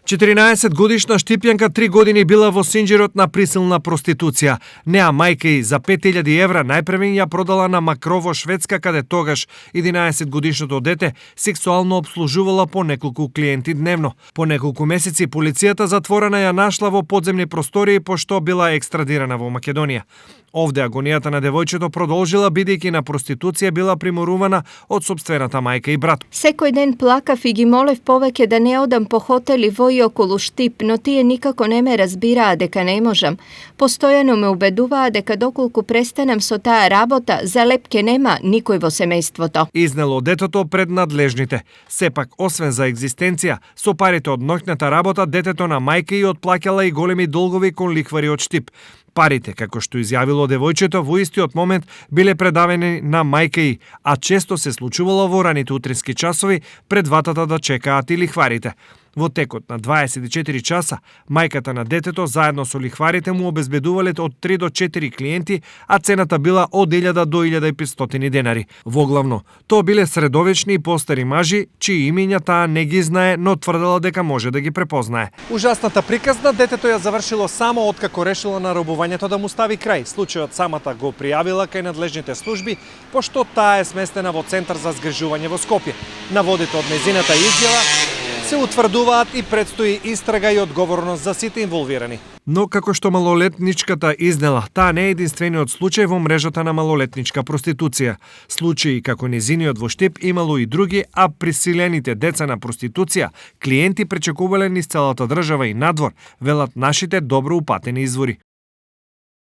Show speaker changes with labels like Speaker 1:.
Speaker 1: 14-годишна Штипјанка 3 години била во синџирот на присилна проституција. Неа мајка и за 5000 евра најпрвен ја продала на Макро во Шведска, каде тогаш 11-годишното дете сексуално обслужувала по неколку клиенти дневно. По неколку месеци полицијата затворена ја нашла во подземни простории пошто била екстрадирана во Македонија. Овде агонијата на девојчето продолжила бидејќи на проституција била приморувана од сопствената мајка и брат.
Speaker 2: Секој ден плакав и ги молев повеќе да не одам по хотели во и околу Штип, но тие никако не ме разбираа дека не можам. Постојано ме убедуваа дека доколку престанам со таа работа, за лепке нема никој во семејството.
Speaker 1: Изнело детето пред надлежните. Сепак, освен за екзистенција, со парите од ноќната работа детето на мајка и отплаќала и големи долгови кон лихвари од Штип. Парите, како што изјавило девојчето, во истиот момент биле предавени на мајка и, а често се случувало во раните утрински часови пред ватата да чекаат и лихварите. Во текот на 24 часа, мајката на детето заедно со лихварите му обезбедувале од 3 до 4 клиенти, а цената била од 1000 до 1500 денари. Воглавно, тоа биле средовечни и постари мажи, чии имиња таа не ги знае, но тврдела дека може да ги препознае. Ужасната приказна детето ја завршило само откако решило на робувањето да му стави крај. Случајот самата го пријавила кај надлежните служби, пошто таа е сместена во Центар за згрижување во Скопје. Наводите од незината изјава се утврдуваат и предстои истрага и одговорност за сите инволвирани. Но како што малолетничката изнела, таа не е единствениот случај во мрежата на малолетничка проституција. Случаи како незиниот во Штип имало и други, а присилените деца на проституција, клиенти пречекувале низ целата држава и надвор, велат нашите добро упатени извори.